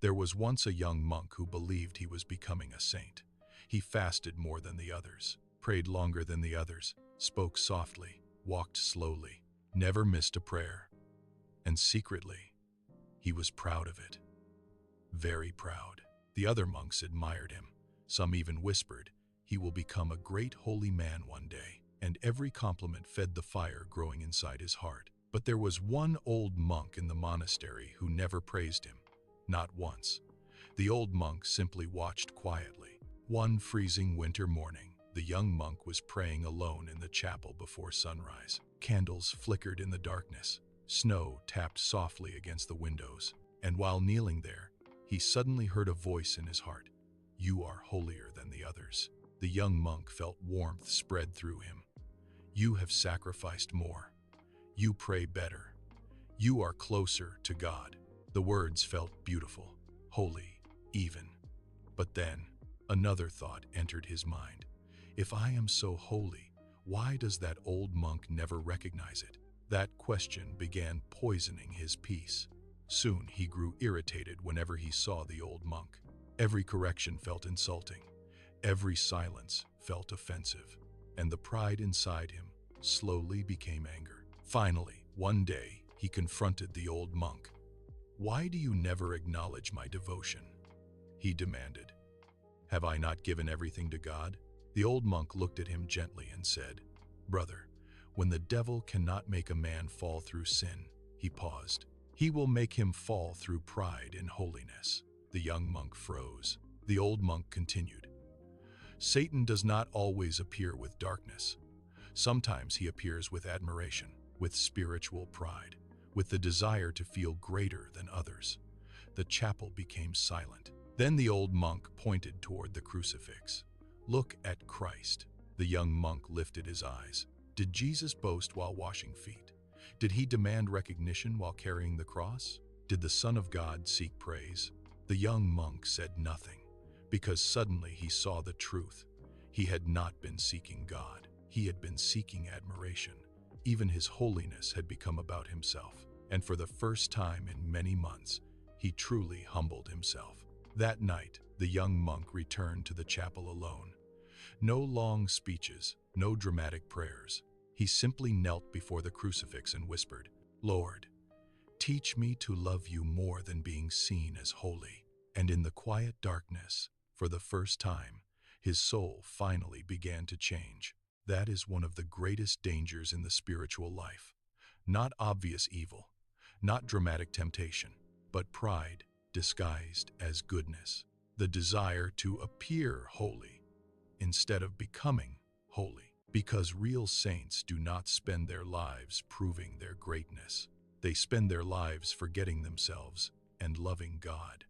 There was once a young monk who believed he was becoming a saint. He fasted more than the others, prayed longer than the others, spoke softly, walked slowly, never missed a prayer. And secretly, he was proud of it. Very proud. The other monks admired him. Some even whispered, "He will become a great holy man one day." And every compliment fed the fire growing inside his heart. But there was one old monk in the monastery who never praised him. Not once. The old monk simply watched quietly. One freezing winter morning, the young monk was praying alone in the chapel before sunrise. Candles flickered in the darkness. Snow tapped softly against the windows. And while kneeling there, he suddenly heard a voice in his heart. "You are holier than the others." The young monk felt warmth spread through him. "You have sacrificed more. You pray better. You are closer to God." The words felt beautiful, holy, even. But then, another thought entered his mind. If I am so holy, why does that old monk never recognize it? That question began poisoning his peace. Soon he grew irritated whenever he saw the old monk. Every correction felt insulting. Every silence felt offensive. And the pride inside him slowly became anger. Finally, one day, he confronted the old monk. "Why do you never acknowledge my devotion?" he demanded. "Have I not given everything to God?" The old monk looked at him gently and said, "Brother, when the devil cannot make a man fall through sin," he paused, "he will make him fall through pride in holiness." The young monk froze. The old monk continued, "Satan does not always appear with darkness. Sometimes he appears with admiration, with spiritual pride, with the desire to feel greater than others." The chapel became silent. Then the old monk pointed toward the crucifix. "Look at Christ." The young monk lifted his eyes. Did Jesus boast while washing feet? Did he demand recognition while carrying the cross? Did the Son of God seek praise? The young monk said nothing, because suddenly he saw the truth. He had not been seeking God. He had been seeking admiration. Even his holiness had become about himself. And for the first time in many months, he truly humbled himself. That night, the young monk returned to the chapel alone. No long speeches, no dramatic prayers. He simply knelt before the crucifix and whispered, "Lord, teach me to love you more than being seen as holy." And in the quiet darkness, for the first time, his soul finally began to change. That is one of the greatest dangers in the spiritual life. Not obvious evil, not dramatic temptation, but pride disguised as goodness. The desire to appear holy instead of becoming holy. Because real saints do not spend their lives proving their greatness. They spend their lives forgetting themselves and loving God.